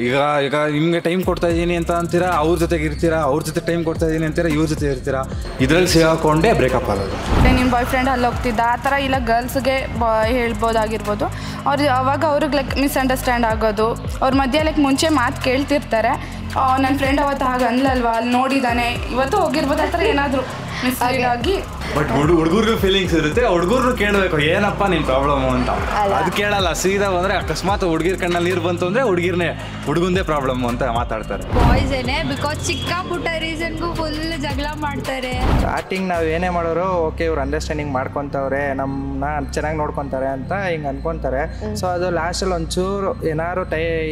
ಈಗ ಈಗ ನಿಮಗೆ ಟೈಮ್ ಕೊಡ್ತಾ ಇದ್ದೀನಿ ಅಂತ ಅಂತೀರಾ, ಅವ್ರ ಜೊತೆಗೆ ಇರ್ತೀರಾ, ಅವ್ರ ಜೊತೆ ಟೈಮ್ ಕೊಡ್ತಾ ಇದ್ದೀನಿ ಅಂತೀರಾ, ಇವ್ರ ಜೊತೆ ಇರ್ತೀರಾ, ಇದರಲ್ಲಿ ಸಿಗಾಕೊಂಡೇ ಬ್ರೇಕಪ್ ಆಗೋದು. ನಿಮ್ಮ ಬಾಯ್ ಫ್ರೆಂಡ್ ಅಲ್ಲಿ ಹೋಗ್ತಿದ್ದ ಆ ಥರ ಇಲ್ಲ ಗರ್ಲ್ಸ್ಗೆ ಹೇಳ್ಬೋದಾಗಿರ್ಬೋದು. ಅವ್ರು ಅವಾಗ ಅವ್ರಿಗೆ ಲೈಕ್ ಮಿಸ್ಅಂಡರ್ಸ್ಟ್ಯಾಂಡ್ ಆಗೋದು, ಅವ್ರ ಮಧ್ಯೆ ಲೈಕ್ ಮುಂಚೆ ಮಾತು ಕೇಳ್ತಿರ್ತಾರೆ. ನನ್ನ ಫ್ರೆಂಡ್ ಅವತ್ತು ಹಾಗೆ ಅನ್ಲಲ್ವಾ, ಅಲ್ಲಿ ನೋಡಿದ್ದಾನೆ, ಇವತ್ತು ಹೋಗಿರ್ಬೋದು, ಆ ಥರ ಏನಾದರೂ ಹಾಗಾಗಿ. ಬಟ್ ಹುಡುಗರಿಗೂ ಫೀಲಿಂಗ್ಸ್ ಇರುತ್ತೆ, ಹುಡುಗರು ಕೇಳಬೇಕು ಏನಪ್ಪ ನಿನ್ನ ಪ್ರಾಬ್ಲಮ್ ಅಂತ. ಅದು ಕೇಳಲ್ಲ, ಸೀದಾ ಬಂದರೆ ಅಕಸ್ಮಾತ್ ಹುಡುಗಿರ್ ಕಣ್ಣಲ್ಲಿ ನೀರು ಬಂತು ಅಂದರೆ ಹುಡುಗಂದೇ ಪ್ರಾಬ್ಲಮ್ ಅಂತ ಮಾತಾಡ್ತಾರೆ. ಬಾಯ್ಸ್ ಏನೇ ಬಿಕಾಸ್ ಚಿಕ್ಕ ಪುಟ್ಟ ರೀಸನ್ಗೂ ಫುಲ್ ಜಗಳ ಮಾಡ್ತಾರೆ. ಸ್ಟಾರ್ಟಿಂಗ್ ನಾವು ಏನೇ ಮಾಡೋರು ಓಕೆ ಇವ್ರು ಅಂಡರ್ಸ್ಟ್ಯಾಂಡಿಂಗ್ ಮಾಡ್ಕೊತವ್ರೆ, ನಮ್ಮನ್ನ ಚೆನ್ನಾಗಿ ನೋಡ್ಕೊತಾರೆ ಅಂತ ಹಿಂಗೆ ಅನ್ಕೊತಾರೆ. ಸೊ ಅದು ಲಾಸ್ಟಲ್ಲಿ ಒಂಚೂರು ಏನಾದ್ರು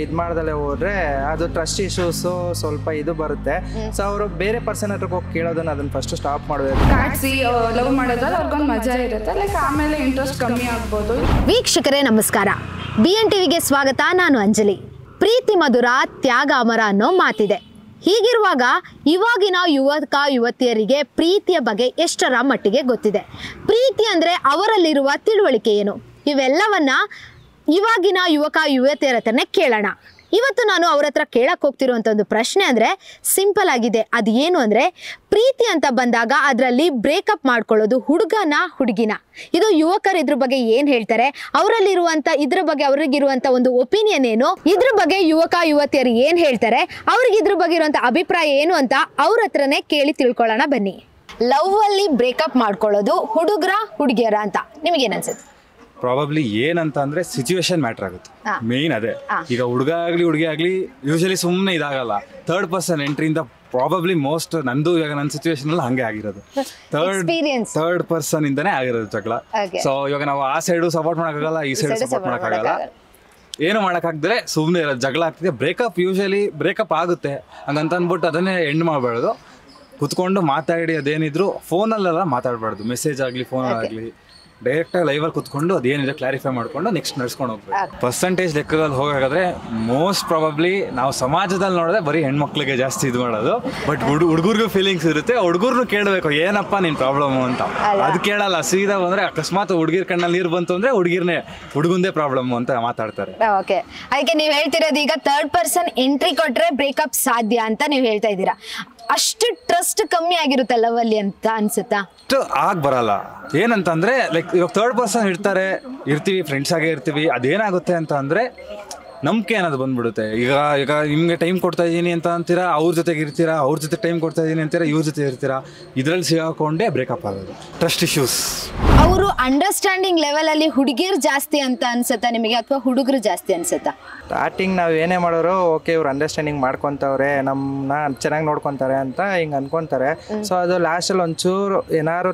ಇದು ಮಾಡ್ದಲ್ಲೇ ಹೋದ್ರೆ ಅದು ಟ್ರಸ್ಟ್ ಇಶ್ಯೂಸು ಸ್ವಲ್ಪ ಇದು ಬರುತ್ತೆ. ಸೊ ಅವರು ಬೇರೆ ಪರ್ಸನ್ ಹತ್ರಕ್ಕೆ ಹೋಗಿ ಕೇಳೋದನ್ನ ಅದನ್ನ ಫಸ್ಟ್ ಸ್ಟಾಪ್ ಮಾಡಬೇಕು. ಕಾಡ್ಸಿ ಲವ್ ಮಾಡೋದ್ರಲ್ಲಿ ಅವ್ರಿಗೊಂದು ಮಜಾ ಇರುತ್ತೆ, ಲೈಕ್ ಆಮೇಲೆ ಇಂಟ್ರೆಸ್ಟ್ ಕಮ್ಮಿ ಆಗ್ಬೋದು. ವೀಕ್ಷಕರೇ ನಮಸ್ಕಾರ, BN-TVಗೆ ಸ್ವಾಗತ. ನಾನು ಅಂಜಲಿ. ಪ್ರೀತಿ ಮಧುರ ತ್ಯಾಗ ಅಮರ ಅನ್ನೋ ಮಾತಿದೆ. ಹೀಗಿರುವಾಗ ಇವಾಗಿನ ಯುವಕ ಯುವತಿಯರಿಗೆ ಪ್ರೀತಿಯ ಬಗ್ಗೆ ಎಷ್ಟರ ಮಟ್ಟಿಗೆ ಗೊತ್ತಿದೆ? ಪ್ರೀತಿ ಅಂದರೆ ಅವರಲ್ಲಿರುವ ತಿಳುವಳಿಕೆ ಏನು? ಇವೆಲ್ಲವನ್ನ ಇವಾಗಿನ ಯುವಕ ಯುವತಿಯರ ಹತ್ರನೇ ಕೇಳೋಣ. ಇವತ್ತು ನಾನು ಅವ್ರ ಹತ್ರ ಕೇಳಕ್ಕೆ ಹೋಗ್ತಿರುವಂಥ ಒಂದು ಪ್ರಶ್ನೆ ಅಂದರೆ ಸಿಂಪಲ್ ಆಗಿದೆ. ಅದು ಏನು ಅಂದರೆ, ಪ್ರೀತಿ ಅಂತ ಬಂದಾಗ ಅದರಲ್ಲಿ ಬ್ರೇಕಪ್ ಮಾಡ್ಕೊಳ್ಳೋದು ಹುಡುಗನ ಹುಡುಗಿನ? ಇದು ಯುವಕರು ಇದ್ರ ಬಗ್ಗೆ ಏನು ಹೇಳ್ತಾರೆ, ಅವರಲ್ಲಿರುವಂಥ ಇದ್ರ ಬಗ್ಗೆ ಅವ್ರಿಗಿರುವಂಥ ಒಂದು ಒಪಿನಿಯನ್ ಏನು, ಇದ್ರ ಬಗ್ಗೆ ಯುವಕ ಯುವತಿಯರು ಏನು ಹೇಳ್ತಾರೆ, ಅವ್ರಿಗೆ ಇದ್ರ ಬಗ್ಗೆ ಇರುವಂಥ ಅಭಿಪ್ರಾಯ ಏನು ಅಂತ ಅವ್ರ ಹತ್ರನೇ ಕೇಳಿ ತಿಳ್ಕೊಳ್ಳೋಣ ಬನ್ನಿ. ಲವ್ ಅಲ್ಲಿ ಬ್ರೇಕಪ್ ಮಾಡ್ಕೊಳ್ಳೋದು ಹುಡುಗರ ಹುಡುಗಿಯರ ಅಂತ ನಿಮಗೇನು ಅನ್ಸುತ್ತೆ? ಪ್ರಾಬಬ್ಲಿ ಏನಂತ ಅಂದರೆ ಸಿಚುವೇಶನ್ ಮ್ಯಾಟ್ರ್ ಆಗುತ್ತೆ, ಮೇಯ್ನ್ ಅದೇ. ಈಗ ಹುಡುಗ ಆಗಲಿ ಹುಡುಗಿ ಆಗಲಿ ಯೂಶಲಿ ಸುಮ್ಮನೆ ಇದಾಗಲ್ಲ, ಥರ್ಡ್ ಪರ್ಸನ್ ಎಂಟ್ರಿಯಿಂದ ಪ್ರಾಬಬ್ಲಿ ಮೋಸ್ಟ್ ನಂದು ಇವಾಗ ನನ್ನ ಸಿಚುವೇಶನಲ್ಲಿ ಹಂಗೆ ಆಗಿರೋದು. ಥರ್ಡ್ ಪರ್ಸನ್ ಇಂದನೇ ಆಗಿರೋದು ಜಗಳ. ಸೊ ಇವಾಗ ನಾವು ಆ ಸೈಡು ಸಪೋರ್ಟ್ ಮಾಡೋಕ್ಕಾಗಲ್ಲ, ಈ ಸೈಡು ಸಪೋರ್ಟ್ ಮಾಡೋಕ್ಕಾಗಲ್ಲ, ಏನು ಮಾಡೋಕ್ಕಾಗ್ದರೆ ಸುಮ್ಮನೆ ಇರೋದು. ಜಗಳ ಆಗ್ತಿದೆ, ಯೂಶಲಿ ಬ್ರೇಕಪ್ ಆಗುತ್ತೆ ಹಂಗಂತ ಅಂದ್ಬಿಟ್ಟು ಅದನ್ನೇ ಎಂಡ್ ಮಾಡಬಾರ್ದು. ಕುತ್ಕೊಂಡು ಮಾತಾಡಿ ಅದೇನಿದ್ರು ಫೋನಲ್ಲೆಲ್ಲ ಮಾತಾಡಬಾರ್ದು, ಮೆಸೇಜ್ ಆಗಲಿ ಫೋನಲ್ಲಾಗಲಿ ಡೈರೆಕ್ಟಾಗಿ ಲೈವಲ್ಲಿ ಕುತ್ಕೊಂಡು ಅದೇನಿದೆ ಕ್ಲಾರಿಫೈ ಮಾಡ್ಕೊಂಡು ನೆಕ್ಸ್ಟ್ ನಡ್ಸ್ಕೊಂಡು ಹೋಗ್ಬೇಕು. ಪರ್ಸೆಂಟೇಜ್ ಲೆಕ್ಕದಲ್ಲಿ ಹೋಗಾದ್ರೆ ಮೋಸ್ಟ್ ಪ್ರಾಬಬ್ಲಿ ನಾವು ಸಮಾಜದಲ್ಲಿ ನೋಡಿದ್ರೆ ಬರೀ ಹೆಣ್ಮಕ್ಳಿಗೆ ಜಾಸ್ತಿ ಇದು ಮಾಡೋದು. ಬಟ್ ಹುಡುಗರಿಗೂ ಫೀಲಿಂಗ್ಸ್ ಇರುತ್ತೆ, ಹುಡುಗರು ಕೇಳಬೇಕು ಏನಪ್ಪ ನಿನ್ನ ಪ್ರಾಬ್ಲಮ್ಮು ಅಂತ. ಅದು ಕೇಳಲ್ಲ, ಸೀದಾ ಬಂದರೆ ಅಕಸ್ಮಾತ್ ಹುಡುಗಿರ್ ಕಣ್ಣಲ್ಲಿ ನೀರು ಬಂತು ಅಂದರೆ ಹುಡುಗಂದೇ ಪ್ರಾಬ್ಲಮ್ಮು ಅಂತ ಮಾತಾಡ್ತಾರೆ. ಓಕೆ, ಅದಕ್ಕೆ ನೀವು ಹೇಳ್ತಿರೋದು ಈಗ ಥರ್ಡ್ ಪರ್ಸನ್ ಎಂಟ್ರಿ ಕೊಟ್ಟರೆ ಬ್ರೇಕಪ್ ಸಾಧ್ಯ ಅಂತ ನೀವು ಹೇಳ್ತಾ ಇದ್ದೀರಾ. ಅಷ್ಟು ಟ್ರಸ್ಟ್ ಕಮ್ಮಿ ಆಗಿರುತ್ತೆ ಲವ್ ಅಲ್ಲಿ ಅಂತ ಅನ್ಸುತ್ತಾ? ಆಗ ಬರಲ್ಲ. ಏನಂತಂದ್ರೆ ಲೈಕ್ ಇವಾಗ ಥರ್ಡ್ ಪರ್ಸನ್ ಇರ್ತೀವಿ, ಫ್ರೆಂಡ್ಸ್ ಆಗೇ ಇರ್ತೀವಿ, ಅದೇನಾಗುತ್ತೆ ಅಂತ ಅಂದ್ರೆ ನಂಬಿಕೆ ಅನ್ನೋದು ಬಂದ್ಬಿಡುತ್ತೆ. ಈಗ ನಿಮಗೆ ಟೈಮ್ ಕೊಡ್ತಾ ಇದ್ದೀನಿ ಅಂತ ಅಂತೀರಾ, ಅವ್ರ ಜೊತೆಗೆ ಇರ್ತೀರಾ, ಅವ್ರ ಜೊತೆ ಟೈಮ್ ಕೊಡ್ತಾ ಇದ್ದೀನಿ ಅಂತೀರಾ, ಇವ್ರ ಜೊತೆ ಇರ್ತೀರಾ, ಇದರಲ್ಲಿ ಸಿಗಾಕೊಂಡೇ ಬ್ರೇಕಪ್ ಆಗೋದು. Trust issues. ಅವರು ಅಂಡರ್ಸ್ಟ್ಯಾಂಡಿಂಗ್ ಲೆವೆಲ್ ಅಲ್ಲಿ ಹುಡುಗಿರು ಜಾಸ್ತಿ ಅಂತ ಅನ್ಸುತ್ತಾ ನಿಮಗೆ, ಅಥವಾ ಹುಡುಗರು ಜಾಸ್ತಿ ಅನ್ಸುತ್ತಾ? ಸ್ಟಾರ್ಟಿಂಗ್ ನಾವು ಏನೇ ಮಾಡೋರು ಓಕೆ ಇವ್ರು ಅಂಡರ್ಸ್ಟ್ಯಾಂಡಿಂಗ್ ಮಾಡ್ಕೊತವ್ರೆ, ನಮ್ಮನ್ನ ಚೆನ್ನಾಗಿ ನೋಡ್ಕೊತಾರೆ ಅಂತ ಹಿಂಗೆ ಅನ್ಕೊತಾರೆ. ಸೊ ಅದು ಲಾಸ್ಟಲ್ಲಿ ಒಂಚೂರು ಏನಾದ್ರು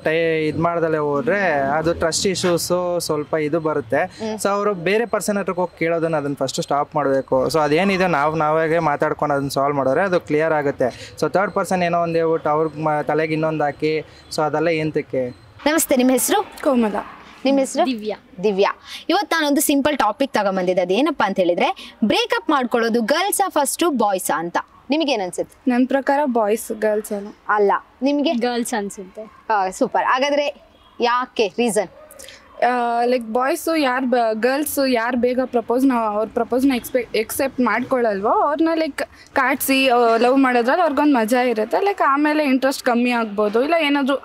ಇದು ಮಾಡ್ದಲ್ಲೇ ಹೋದ್ರೆ ಅದು ಟ್ರಸ್ಟ್ ಇಶ್ಯೂಸು ಸ್ವಲ್ಪ ಇದು ಬರುತ್ತೆ. ಸೊ ಅವರು ಬೇರೆ ಪರ್ಸನ್ ಹತ್ರಕ್ಕೆ ಹೋಗಿ ಕೇಳೋದನ್ನ ಅದನ್ನ ಫಸ್ಟ್ ಸ್ಟಾಪ್ ಮಾಡಬೇಕು. ಸೊ ಅದೇನಿದೆ ನಾವಾಗೆ ಮಾತಾಡ್ಕೊಂಡು ಅದನ್ನ ಸಾಲ್ವ್ ಮಾಡಿದ್ರೆ ಅದು ಕ್ಲಿಯರ್ ಆಗುತ್ತೆ. ಸೊ ಥರ್ಡ್ ಪರ್ಸನ್ ಏನೋ ಒಂದು ಹೇಳ್ಬಿಟ್ಟು ಅವ್ರಿಗೆ ತಲೆಗೆ ಇನ್ನೊಂದು ಹಾಕಿ, ಸೊ ಅದೆಲ್ಲ ಏಂತಕ್ಕೆ. ನಮಸ್ತೆ, ನಿಮ್ಮ ಹೆಸರು? ಕೋಮಲ. ನಿಮ್ಮ ಹೆಸರು? ದಿವ್ಯಾ. ಇವತ್ತು ನಾನೊಂದು ಸಿಂಪಲ್ ಟಾಪಿಕ್ ತಗೊಂಬಂದಿದ್ದೆ. ಅದೇನಪ್ಪ ಅಂತ ಹೇಳಿದ್ರೆ, ಬ್ರೇಕಪ್ ಮಾಡ್ಕೊಳ್ಳೋದು ಗರ್ಲ್ಸಾ ಫಸ್ಟು ಬಾಯ್ಸಾ ಅಂತ ನಿಮಗೇನು ಅನ್ಸುತ್ತೆ? ನನ್ನ ಪ್ರಕಾರ ಬಾಯ್ಸ್, ಗರ್ಲ್ಸ್ ಅಲ್ಲ. ನಿಮಗೆ? ಗರ್ಲ್ಸ್ ಅನ್ಸುತ್ತೆ. ಸೂಪರ್. ಹಾಗಾದ್ರೆ ಯಾಕೆ ರೀಸನ್? ಲೈಕ್ ಬಾಯ್ಸು ಗರ್ಲ್ಸ್ ಯಾರು ಬೇಗ ಅವ್ರ ಪ್ರಪೋಸ್ನ ಎಕ್ಸೆಪ್ಟ್ ಮಾಡ್ಕೊಳ್ಳಲ್ವೋ ಅವ್ರನ್ನ ಲೈಕ್ ಕಾಡ್ಸಿ ಲವ್ ಮಾಡೋದ್ರಲ್ಲಿ ಅವ್ರಿಗೊಂದು ಮಜಾ ಇರುತ್ತೆ, ಲೈಕ್ ಆಮೇಲೆ ಇಂಟ್ರೆಸ್ಟ್ ಕಮ್ಮಿ ಆಗ್ಬೋದು. ಇಲ್ಲ ಏನಾದರೂ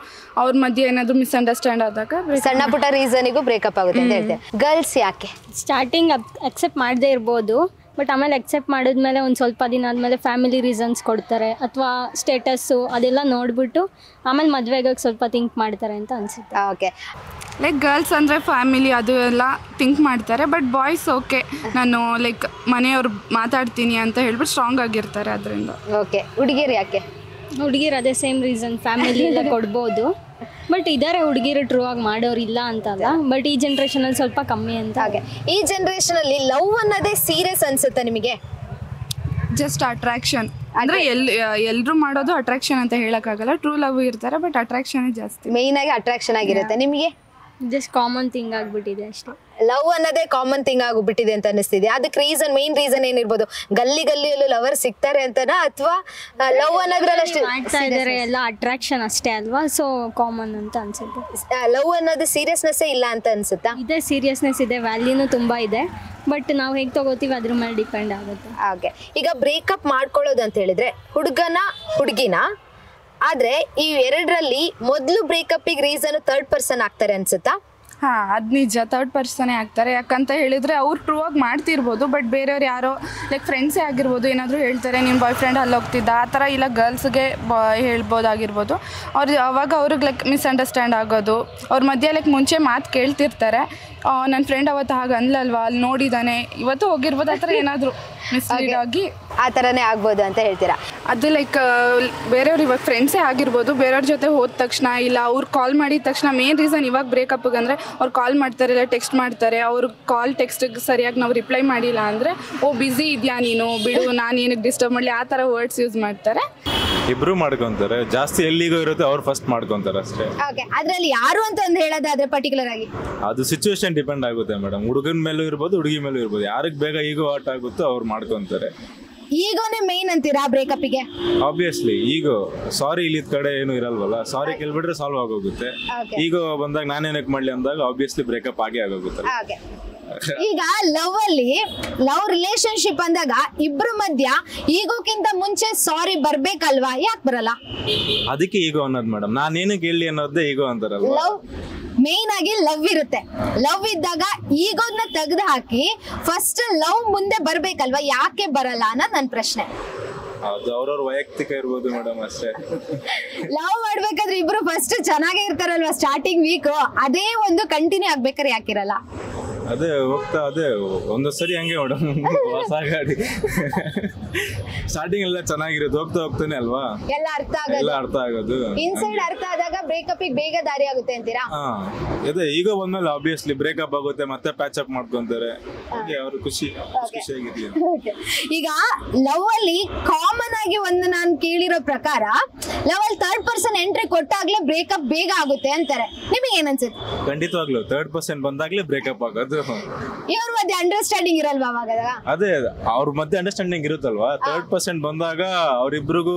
ಅವ್ರ ಮಧ್ಯೆ ಏನಾದರೂ ಮಿಸ್ಅಂಡರ್ಸ್ಟ್ಯಾಂಡ್ ಆದಾಗ ಸಣ್ಣ ಪುಟ್ಟ ರೀಸನಿಗೂ ಬ್ರೇಕಪ್ ಆಗುತ್ತೆ ಅಂತ ಹೇಳ್ತೇವೆ. ಗರ್ಲ್ಸ್ ಯಾಕೆ? ಸ್ಟಾರ್ಟಿಂಗ್ ಅಕ್ಸೆಪ್ಟ್ ಮಾಡದೇ ಇರ್ಬೋದು, ಬಟ್ ಆಮೇಲೆ ಅಕ್ಸೆಪ್ಟ್ ಮಾಡಿದ್ಮೇಲೆ ಒಂದು ಸ್ವಲ್ಪ ದಿನ ಆದಮೇಲೆ ಫ್ಯಾಮಿಲಿ ರೀಸನ್ಸ್ ಕೊಡ್ತಾರೆ, ಅಥವಾ ಸ್ಟೇಟಸ್ಸು ಅದೆಲ್ಲ ನೋಡಿಬಿಟ್ಟು ಆಮೇಲೆ ಮದುವೆಗೆ ಸ್ವಲ್ಪ ಥಿಂಕ್ ಮಾಡ್ತಾರೆ ಅಂತ ಅನಿಸುತ್ತೆ. ಓಕೆ, ಲೈಕ್ ಗರ್ಲ್ಸ್ ಅಂದರೆ ಫ್ಯಾಮಿಲಿ ಅದು ಎಲ್ಲ ಥಿಂಕ್ ಮಾಡ್ತಾರೆ, ಬಟ್ ಬಾಯ್ಸ್ ಓಕೆ ನಾನು ಲೈಕ್ ಮನೆಯವ್ರು ಮಾತಾಡ್ತೀನಿ ಅಂತ ಹೇಳ್ಬಿಟ್ಟು ಸ್ಟ್ರಾಂಗ್ ಆಗಿರ್ತಾರೆ ಅದರಿಂದ. ಓಕೆ, ಹುಡುಗಿಯರು ಯಾಕೆ? ಹುಡುಗಿರು ಅದೇ ಸೇಮ್ ರೀಸನ್, ಫ್ಯಾಮಿಲಿ ಎಲ್ಲ ಕೊಡ್ಬೋದು, ಬಟ್ ಇದ್ದಾರೆ ಹುಡುಗಿರು ಟ್ರೂ ಆಗಿ ಮಾಡೋರು ಇಲ್ಲ ಅಂತಲ್ಲ, ಬಟ್ ಈ ಜನ್ರೇಷನಲ್ಲಿ ಸ್ವಲ್ಪ ಕಮ್ಮಿ ಅಂತ. ಹಾಗೆ ಈ ಜನ್ರೇಷನಲ್ಲಿ ಲವ್ ಅನ್ನೋದೇ ಸೀರಿಯಸ್ ಅನ್ಸುತ್ತಾ ನಿಮಗೆ? ಜಸ್ಟ್ ಅಟ್ರಾಕ್ಷನ್ ಅಂದರೆ ಎಲ್ಲರೂ ಮಾಡೋದು ಅಟ್ರಾಕ್ಷನ್ ಅಂತ ಹೇಳೋಕ್ಕಾಗಲ್ಲ. ಟ್ರೂ ಲವ್ ಇರ್ತಾರೆ, ಬಟ್ ಅಟ್ರಾಕ್ಷನ್ ಜಾಸ್ತಿ. ಮೇಯ್ನ್ ಆಗಿ ಅಟ್ರಾಕ್ಷನ್ ಆಗಿರುತ್ತೆ. ನಿಮಗೆ? ಜಸ್ಟ್ ಕಾಮನ್ ಥಿಂಗ್ ಆಗ್ಬಿಟ್ಟಿದೆ ಅಷ್ಟೇ. ಲವ್ ಅನ್ನೋದೇ ಕಾಮನ್ ಥಿಂಗ್ ಆಗ್ಬಿಟ್ಟಿದೆ ಅಂತ ಅನಿಸ್ತಿದೆ. ಅದಕ್ಕೆ ಮೇನ್ ರೀಸನ್ ಏನಿರ್ಬೋದು? ಗಲ್ಲಿಯಲ್ಲೂ ಲವರ್ ಸಿಗ್ತಾರೆ ಅಂತನಾ, ಅಥವಾ ಲವ್ ಅನ್ನೋದ್ರಲ್ಲಿ ಅಷ್ಟೇ ಮಾಡ್ತಾ ಇದ್ದಾರೆ ಎಲ್ಲ ಅಟ್ರಾಕ್ಷನ್ ಅಷ್ಟೇ ಅಲ್ವಾ, ಸೊ ಕಾಮನ್ ಅಂತ ಅನ್ಸುತ್ತೆ. ಲವ್ ಅನ್ನೋದು ಸೀರಿಯಸ್ನೆಸ್ಸೇ ಇಲ್ಲ ಅಂತ ಅನ್ಸುತ್ತಾ? ಇದೆ, ಸೀರಿಯಸ್ನೆಸ್ ಇದೆ, ವ್ಯಾಲ್ಯೂನು ತುಂಬ ಇದೆ, ಬಟ್ ನಾವು ಹೇಗೆ ತಗೋತೀವಿ ಅದ್ರ ಮೇಲೆ ಡಿಪೆಂಡ್ ಆಗುತ್ತೆ. ಹಾಗೆ ಈಗ ಬ್ರೇಕಪ್ ಮಾಡ್ಕೊಳ್ಳೋದು ಅಂತ ಹೇಳಿದ್ರೆ ಹುಡುಗಿನ, ಆದ್ರೆ ಈ ಎರಡರಲ್ಲಿ ಮೊದಲು ಬ್ರೇಕಪ್ಪಿಗೆ ರೀಸನ್ ಥರ್ಡ್ ಪರ್ಸನ್ ಆಗ್ತಾರೆ ಅನ್ಸುತ್ತಾ? ಹಾಂ, ಅದು ನಿಜ. ಥರ್ಡ್ ಪರ್ಸನೇ ಆಗ್ತಾರೆ. ಯಾಕಂತ ಹೇಳಿದರೆ ಅವ್ರು ಟ್ರೂ ಆಗಿ ಮಾಡ್ತಿರ್ಬೋದು, ಬಟ್ ಬೇರೆಯವ್ರು ಯಾರೋ ಲೈಕ್ ಫ್ರೆಂಡ್ಸೇ ಆಗಿರ್ಬೋದು ಏನಾದರೂ ಹೇಳ್ತಾರೆ, ನಿಮ್ಮ ಬಾಯ್ ಫ್ರೆಂಡ್ ಅಲ್ಲಿ ಹೋಗ್ತಿದ್ದ ಆ ಥರ, ಇಲ್ಲ ಗರ್ಲ್ಸ್ಗೆ ಹೇಳ್ಬೋದಾಗಿರ್ಬೋದು. ಅವ್ರು ಅವಾಗ ಅವ್ರಿಗೆ ಲೈಕ್ ಮಿಸ್ಅಂಡರ್ಸ್ಟ್ಯಾಂಡ್ ಆಗೋದು, ಅವ್ರ ಮಧ್ಯೆ ಲೈಕ್ ಮುಂಚೆ ಮಾತು ಕೇಳ್ತಿರ್ತಾರೆ, ನನ್ನ ಫ್ರೆಂಡ್ ಅವತ್ತು ಹಾಗೆ ಅನ್ಲಲ್ವಾ, ಅಲ್ಲಿ ನೋಡಿದ್ದಾನೆ, ಇವತ್ತು ಹೋಗಿರ್ಬೋದು, ಆ ಥರ ಏನಾದರೂ ಮಿಸ್ಲೀಡ್ ಆಗಿ ಆ ಥರನೇ ಆಗ್ಬೋದು ಅಂತ ಹೇಳ್ತೀರಾ? ಅದು ಲೈಕ್ ಬೇರೆಯವ್ರು ಇವಾಗ ಫ್ರೆಂಡ್ಸೇ ಆಗಿರ್ಬೋದು, ಬೇರೆಯವ್ರ ಜೊತೆ ಹೋದ ತಕ್ಷಣ, ಇಲ್ಲ ಅವ್ರು ಕಾಲ್ ಮಾಡಿದ ತಕ್ಷಣ, ಮೇನ್ ರೀಸನ್ ಇವಾಗ ಬ್ರೇಕಪ್ಗೆ ಅಂದರೆ ಅವ್ರು ಕಾಲ್ ಮಾಡ್ತಾರೆ, ಇಲ್ಲ ಟೆಕ್ಸ್ಟ್ ಮಾಡ್ತಾರೆ, ಅವ್ರು ಕಾಲ್ ಟೆಕ್ಸ್ಟಿಗೆ ಸರಿಯಾಗಿ ನಾವು ರಿಪ್ಲೈ ಮಾಡಿಲ್ಲ ಅಂದರೆ, ಓ ಬ್ಯುಸಿ ಇದೆಯಾ ನೀನು, ಬಿಡು ನಾನು ಏನಕ್ಕೆ ಡಿಸ್ಟರ್ಬ್ ಮಾಡಲಿ, ಆ ಥರ ವರ್ಡ್ಸ್ ಯೂಸ್ ಮಾಡ್ತಾರೆ. ಇಬ್ರು ಮಾಡ್ಕೊಂತಾರೆ, ಜಾಸ್ತಿ ಎಲ್ಲಿಗೋ ಇರುತ್ತೆ ಅವ್ರು ಫಸ್ಟ್ ಮಾಡ್ಕೊಂತಾರೆ ಅಷ್ಟೇ. ಓಕೆ, ಅದರಲ್ಲಿ ಯಾರು ಅಂತ ಒಂದು ಹೇಳೋದಾದ್ರೆ ಪರ್ಟಿಕ್ಯುಲರ್ ಆಗಿ? ಅದು ಸಿಚುವೇಶನ್ ಡಿಪೆಂಡ್ ಆಗುತ್ತೆ ಮೇಡಮ್. ಹುಡುಗನ ಮೇಲೂ ಇರ್ಬೋದು, ಹುಡುಗಿ ಮೇಲೂ ಇರ್ಬೋದು. ಯಾರಿಗೆ ಬೇಗ ಈಗೋ ಆಟ ಆಗುತ್ತೋ ಅವ್ರು ಮಾಡ್ಕೊಂತಾರೆ. ಈಗೋನೇ ಮೇನ್ ಅಂತೀರಾ ಬ್ರೇಕಪ್ಪಿಗೆ? ಆಬ್ವಿಯಸ್ಲಿ ಈಗೋ, ಸಾರಿ ಇಲ್ಲಿದ್ ಕಡೆ ಏನು ಇರಲ್ವಲ್ಲ, ಸಾರಿ ಕೇಳ್ಬಿಟ್ರೆ ಸಾಲ್ವ್ ಆಗೋಗುತ್ತೆ. ಈಗೋ ಬಂದಾಗ ನಾನೇನಕ್ಕೆ ಮಾಡ್ಲಿ ಅಂದಾಗ ಆಬ್ವಿಯಸ್ಲಿ ಬ್ರೇಕಪ್ ಆಗೇ ಆಗೋಗುತ್ತೆ. ಈಗ ಲವ್ ರಿಲೇಶನ್ಶಿಪ್ ಅಂದಾಗ ಇಬ್ರ ಮಧ್ಯ ಈಗೋಕ್ಕಿಂತ ಮುಂಚೆ ಸಾರಿ ಬರ್ಬೇಕಲ್ವಾ? ಯಾಕೆ ಬರಲ್ಲ? ಅದಕ್ಕೆ ಈಗೋ ಅನ್ನೋದು ಮೇಡಮ್. ನಾನೇನಕ್ಕೆ ಹೇಳಿ ಅನ್ನೋದೇ ಈಗೋ ಅಂತಾರಲ್ಲ. ಲವ್ ಮೇನ್ ಆಗಿ ಲವ್ ಇರುತ್ತೆ. ಲವ್ ಇದ್ದಾಗ ಈಗೋನ ತೆಗೆದು ಹಾಕಿ ಫಸ್ಟ್ ಲವ್ ಮುಂದೆ ಬರ್ಬೇಕಲ್ವಾ? ಯಾಕೆ ಬರಲ್ಲ ಅನ್ನೋದು ನನ್ನ ಪ್ರಶ್ನೆ. ಅದು ಅವ್ರವ್ರ ವೈಯಕ್ತಿಕ ಇರ್ಬೋದು ಮೇಡಮ್ ಅಷ್ಟೇ. ಲವ್ ಮಾಡ್ಬೇಕಾದ್ರೆ ಇಬ್ರು ಫಸ್ಟ್ ಚೆನ್ನಾಗೇ ಇರ್ತಾರಲ್ವಾ ಸ್ಟಾರ್ಟಿಂಗ್ ವೀಕ್, ಅದೇ ಒಂದು ಕಂಟಿನ್ಯೂ ಆಗ್ಬೇಕಾದ್ರೆ ಯಾಕಿರಲ್ಲ? ಅದೇ ಹೋಗ್ತಾ ಅದೇ ಒಂದೊಂದ್ ಸರಿ ಹಂಗೆ ಮೇಡಮ್, ಹೊಸ ಗಾಡಿ ಸ್ಟಾರ್ಟಿಂಗ್ ಎಲ್ಲ ಚೆನ್ನಾಗಿರೋದು, ಹೋಗ್ತಾ ಹೋಗ್ತಾನೆ ಅಲ್ವಾ ಎಲ್ಲ ಅರ್ಥ ಆಗೋದು. ಇನ್ಸೈಡ್ ಅರ್ಥ ಆದಾಗ ಬ್ರೇಕಪ್ ಬೇಗ ದಾರಿ ಆಗುತ್ತೆ ಅಂತೀರಾ? ಅದೇ ಈಗ ಬಂದ್ಮೇಲೆ ಆಬ್ವಿಯಸ್ಲಿ ಬ್ರೇಕಪ್ ಆಗುತ್ತೆ, ಮತ್ತೆ ಪ್ಯಾಚ್ ಅಪ್ ಮಾಡ್ಕೊಂತಾರೆ, ಅವ್ರು ಖುಷಿಯಾಗಿರ್ಲಿ. ಈಗ ಲವ್ ಅಲ್ಲಿ ಕಾಮನ್ ಆಗಿ ಒಂದು ನಾನು ಕೇಳಿರೋ ಪ್ರಕಾರ ಲವ್ ಅಲ್ಲಿ ಥರ್ಡ್ ಪರ್ಸನ್ ಎಂಟ್ರಿ ಕೊಟ್ಟಾಗ್ಲೇ ಬ್ರೇಕಪ್ ಬೇಗ ಆಗುತ್ತೆ ಅಂತಾರೆ. ನಿಮಗೆ ಏನನ್ಸುತ್ತೆ? ಖಂಡಿತವಾಗ್ಲು ಥರ್ಡ್ ಪರ್ಸನ್ ಬಂದಾಗ್ಲೇ ಬ್ರೇಕಪ್ ಆಗೋದು. ಇವ್ರ ಮಧ್ಯೆ ಅಂಡರ್ಸ್ಟ್ಯಾಂಡಿಂಗ್ ಇರಲ್ವಾ ಅವಾಗ? ಅದೇ ಅವ್ರ ಮಧ್ಯೆ ಅಂಡರ್ಸ್ಟ್ಯಾಂಡಿಂಗ್ ಇರುತ್ತಲ್ವಾ. ಥರ್ಡ್ ಪರ್ಸನ್ ಬಂದಾಗ ಅವ್ರಿಬ್ರಿಗೂ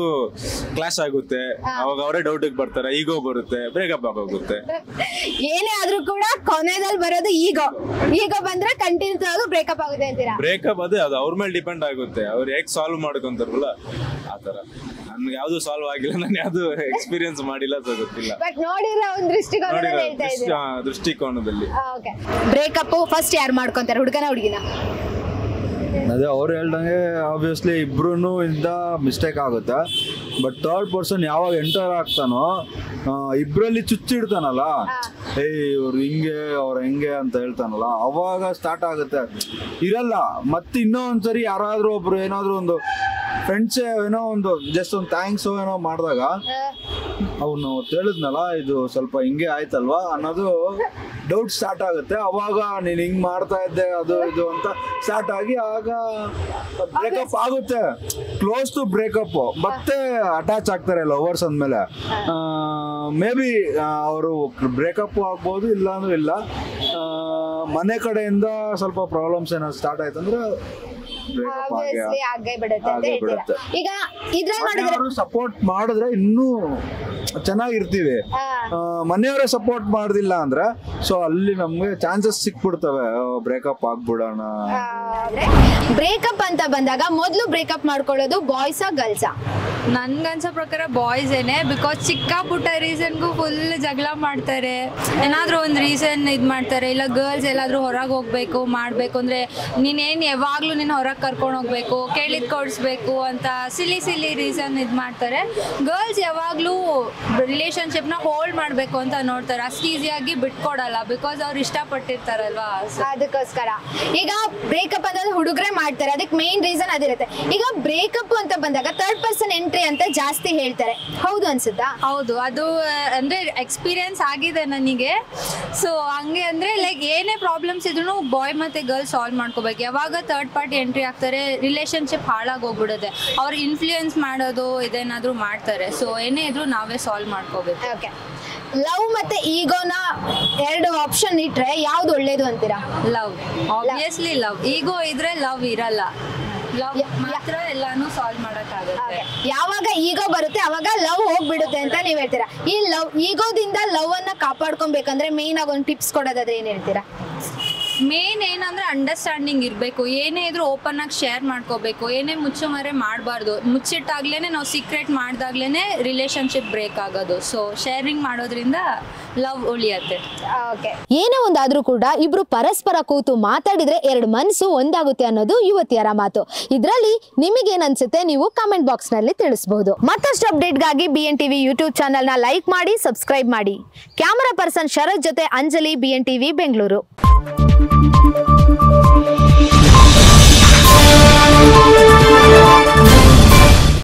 ಕ್ಲಾಶ್ ಆಗುತ್ತೆ, ಅವಾಗ ಅವರೇ ಡೌಟ್ ಬರ್ತಾರೆ, ಈಗೋ ಬರುತ್ತೆ, ಬ್ರೇಕಪ್ ಆಗೋಗುತ್ತೆ. ಏನೇ ಆದ್ರೂ ಕೂಡ ಕೊನೆದಲ್ಲಿ ಬರೋದು ಈಗೋ ಬಂದ್ರೆ ಕಂಟಿನ್ಯೂ ಆಗಿ ಬ್ರೇಕಪ್ ಆಗುತ್ತೆ ಅಂತೀರಾ? ಬ್ರೇಕಪ್ ಅದೇ ಅದು ಅವ್ರ ಮೇಲೆ ಡಿಪೆಂಡ್ ಆಗುತ್ತೆ, ಅವ್ರು ಹೇಗ್ ಸಾಲ್ವ್ ಮಾಡ್ಕೊಂತಾರಲ್ಲ ಆತರ. ನನ್ಗೆ ಯಾವ್ದು ಸಾಲ್ವ್ ಆಗಿಲ್ಲ, ನಾನು ಯಾವ್ದು ಎಕ್ಸ್ಪೀರಿಯನ್ಸ್ ಮಾಡಿಲ್ಲ, ಗೊತ್ತಿಲ್ಲ. ಬಟ್ ನೋಡಿರೋ ಒಂದು ದೃಷ್ಟಿಕೋನದಲ್ಲಿ ಬ್ರೇಕಪ್ ಫಸ್ಟ್ ಯಾರು ಮಾಡ್ಕೊಂತಾರೆ, ಹುಡುಗನ ಹುಡುಗಿನ? ಅದೇ ಅವ್ರು ಹೇಳ್ದಂಗೆ ಆಬ್ವಿಯಸ್ಲಿ ಇಬ್ರು ಇಂದ ಮಿಸ್ಟೇಕ್ ಆಗುತ್ತೆ. ಬಟ್ ಥರ್ಡ್ ಪರ್ಸನ್ ಯಾವಾಗ ಎಂಟರ್ ಆಗ್ತಾನೋ ಇಬ್ರಲ್ಲಿ ಚುಚ್ಚಿಡ್ತಾನಲ್ಲ, ಇವ್ರು ಹಿಂಗೆ ಅವ್ರ ಹೆಂಗೆ ಅಂತ ಹೇಳ್ತಾನಲ್ಲ, ಅವಾಗ ಸ್ಟಾರ್ಟ್ ಆಗುತ್ತೆ. ಇರಲ್ಲ ಮತ್ತೆ ಇನ್ನೂ ಒಂದ್ಸರಿ ಯಾರಾದ್ರೂ ಒಬ್ರು ಏನಾದ್ರು ಒಂದು ಫ್ರೆಂಡ್ಸ್ ಏನೋ ಒಂದು ಜಸ್ಟ್ ಒಂದು ಥ್ಯಾಂಕ್ಸ್ ಏನೋ ಮಾಡಿದಾಗ ಅವನು ಹೇಳಿದ್ನಲ್ಲ ಇದು ಸ್ವಲ್ಪ ಹಿಂಗೆ ಆಯ್ತಲ್ವಾ ಅನ್ನೋದು ಡೌಟ್ ಸ್ಟಾರ್ಟ್ ಆಗುತ್ತೆ. ಅವಾಗ ನೀನು ಹಿಂಗ್ ಮಾಡ್ತಾ ಇದ್ದೆ ಅದು ಇದು ಅಂತ ಸ್ಟಾರ್ಟ್ ಆಗಿ ಆಗ ಬ್ರೇಕಪ್ ಆಗುತ್ತೆ. Close to breakup. ಮತ್ತೆ ಅಟ್ಯಾಚ್ ಆಗ್ತಾರೆ ಲವರ್ಸ್ ಅಂದ್ಮೇಲೆ. ಮೇ ಬಿ ಅವರು ಬ್ರೇಕಪ್ ಆಗ್ಬೋದು, ಇಲ್ಲ ಅಂದ್ರೆ ಇಲ್ಲ. ಮನೆ ಕಡೆಯಿಂದ ಸ್ವಲ್ಪ ಪ್ರಾಬ್ಲಮ್ಸ್ ಏನಾದ್ರು ಸ್ಟಾರ್ಟ್ ಆಯ್ತಂದ್ರೆ ಈಗ ಇದ್ರಲ್ಲಿ ಸಪೋರ್ಟ್ ಮಾಡಿದ್ರೆ ಇನ್ನೂ ಚೆನ್ನಾಗಿರ್ತೀವಿ. ಮನೆಯವರೇ ಸಪೋರ್ಟ್ ಮಾಡೋದಿಲ್ಲ ಅಂದ್ರೆ ಸೊ ಅಲ್ಲಿ ನಮ್ಗೆ ಚಾನ್ಸಸ್ ಸಿಕ್ಬಿಡ್ತವೆ ಬ್ರೇಕಪ್ ಆಗ್ಬಿಡೋಣ. ಬ್ರೇಕಪ್ ಅಂತ ಬಂದಾಗ ಮೊದಲು ಬ್ರೇಕಪ್ ಮಾಡ್ಕೊಳ್ಳೋದು ಬಾಯ್ಸಾ ಗರ್ಲ್ಸಾ? ನನ್ಗನ್ಸೋ ಪ್ರಕಾರ ಬಾಯ್ಸ್ ಏನೇ. ಬಿಕಾಸ್ ಚಿಕ್ಕ ಪುಟ್ಟ ರೀಸನ್ಗೂ ಫುಲ್ ಜಗಳ ಮಾಡ್ತಾರೆ, ಏನಾದರೂ ಒಂದು ರೀಸನ್ ಇದು ಮಾಡ್ತಾರೆ. ಇಲ್ಲ ಗರ್ಲ್ಸ್ ಎಲ್ಲಾದರೂ ಹೊರಗೆ ಹೋಗ್ಬೇಕು ಮಾಡಬೇಕು ಅಂದರೆ ನೀನೇನು ಯಾವಾಗಲೂ ನೀನು ಹೊರಗೆ ಕರ್ಕೊಂಡು ಹೋಗ್ಬೇಕು, ಕೇಳಿದ್ ಕೊಡಿಸ್ಬೇಕು ಅಂತ ಸಿಲಿ ರೀಸನ್ ಇದು ಮಾಡ್ತಾರೆ. ಗರ್ಲ್ಸ್ ಯಾವಾಗಲೂ ರಿಲೇಶನ್ಶಿಪ್ನ ಹೋಲ್ಡ್ ಮಾಡಬೇಕು ಅಂತ ನೋಡ್ತಾರೆ, ಅಷ್ಟು ಈಸಿಯಾಗಿ ಬಿಟ್ಕೊಡಲ್ಲ. ಬಿಕಾಸ್ ಅವ್ರು ಇಷ್ಟಪಟ್ಟಿರ್ತಾರಲ್ವಾ, ಅದಕ್ಕೋಸ್ಕರ. ಈಗ ಬ್ರೇಕಪ್ ಅನ್ನೋದು ಹುಡುಗರೇ ಮಾಡ್ತಾರೆ, ಅದಕ್ಕೆ ಮೇನ್ ರೀಸನ್ ಅದಿರುತ್ತೆ. ಈಗ ಬ್ರೇಕಪ್ ಅಂತ ಬಂದಾಗ ಥರ್ಡ್ ಪರ್ಸನ್ ಎಂಟ್ರಿ ಎಂಟ್ರಿ ಅಂತ ಜಾಸ್ತಿ ಹೇಳ್ತಾರೆ, ಹೌದು ಅನ್ಸುತ್ತಾ? ಹೌದು, ಅದು ಅಂದ್ರೆ ಎಕ್ಸ್ಪೀರಿಯನ್ಸ್ ಆಗಿದೆ ನನಗೆ. ಸೊ ಹಂಗೆ ಅಂದ್ರೆ ಲೈಕ್ ಏನೇ ಪ್ರಾಬ್ಲಮ್ಸ್ ಇದ್ರೂ ಬಾಯ್ ಮತ್ತೆ ಗರ್ಲ್ ಸಾಲ್ವ್ ಮಾಡ್ಕೋಬೇಕು. ಯಾವಾಗ ಥರ್ಡ್ ಪಾರ್ಟಿ ಎಂಟ್ರಿ ಆಗ್ತಾರೆ ರಿಲೇಶನ್ಶಿಪ್ ಹಾಳಾಗೋಗ್ಬಿಡುತ್ತೆ. ಅವ್ರು ಇನ್ಫ್ಲೂಯೆನ್ಸ್ ಮಾಡೋದು ಇದೇನಾದ್ರೂ ಮಾಡ್ತಾರೆ. ಸೊ ಏನೇ ಇದ್ರೂ ನಾವೇ ಸಾಲ್ವ್ ಮಾಡ್ಕೋಬೇಕು. ಓಕೆ, ಲವ್ ಮತ್ತೆ ಈಗೋನ 2 ಆಪ್ಷನ್ ಇಟ್ರೆ ಯಾವ್ದು ಒಳ್ಳೇದು ಅಂತೀರಾ? Love, obviously love. ಈಗೋ ಇದ್ರೆ ಲವ್ ಇರಲ್ಲ. ಲವ್ ಮಾತ್ರ ಎಲ್ಲಾನು ಸಾಲ್ವ್ ಮಾಡಕ್ಕಾಗುತ್ತೆ. ಯಾವಾಗ ಈಗೋ ಬರುತ್ತೆ ಅವಾಗ ಲವ್ ಹೋಗ್ಬಿಡುತ್ತೆ ಅಂತ ನೀವ್ ಹೇಳ್ತೀರಾ. ಈ ಲವ್ ಈಗೋದಿಂದ ಲವ್ ಅನ್ನ ಕಾಪಾಡ್ಕೊಬೇಕಂದ್ರೆ ಮೇನ್ ಆಗಿ ಒಂದು ಟಿಪ್ಸ್ ಕೊಡೋದಾದ್ರೆ ಏನ್ ಹೇಳ್ತೀರಾ? ಮೇನ್ ಏನಂದ್ರೆ ಅಂಡರ್ಸ್ಟ್ಯಾಂಡಿಂಗ್ ಇರಬೇಕು. ಏನೇ ಇದ್ರೂ ಓಪನ್ ಆಗಿ ಶೇರ್ ಮಾಡ್ಕೋಬೇಕು. ಏನೇ ಮುಚ್ಚುಮರೆ ಮಾಡಬಾರ್ದು. ಮುಚ್ಚಿಟ್ಟಾಗ್ಲೇನೆ ನಾವು ಸೀಕ್ರೆಟ್ ಮಾಡಿದಾಗ್ಲೇನೆ ರಿಲೇಶನ್ಶಿಪ್ ಬ್ರೇಕ್ ಆಗೋದು. ಸೊ ಶೇರಿಂಗ್ ಮಾಡೋದ್ರಿಂದ ಲವ್ ಉಳಿಯತ್ತೆ. ಓಕೆ, ಏನೇ ಒಂದಾದ್ರೂ ಕೂಡ ಇಬ್ರು ಪರಸ್ಪರ ಕೂತು ಮಾತಾಡಿದ್ರೆ 2 ಮನಸ್ಸು ಒಂದಾಗುತ್ತೆ ಅನ್ನೋದು ಯುವತಿಯರ ಮಾತು. ಇದ್ರಲ್ಲಿ ನಿಮಗೇನ್ ಅನ್ಸುತ್ತೆ ನೀವು ಕಮೆಂಟ್ ಬಾಕ್ಸ್ ನಲ್ಲಿ ತಿಳಿಸಬಹುದು. ಮತ್ತಷ್ಟು ಅಪ್ಡೇಟ್ಗಾಗಿ BNTV ಯೂಟ್ಯೂಬ್ ಚಾನೆಲ್ ನ ಲೈಕ್ ಮಾಡಿ, ಸಬ್ಸ್ಕ್ರೈಬ್ ಮಾಡಿ. ಕ್ಯಾಮರಾ ಪರ್ಸನ್ ಶರತ್ ಜೊತೆ ಅಂಜಲಿ, BNTV ಬೆಂಗಳೂರು.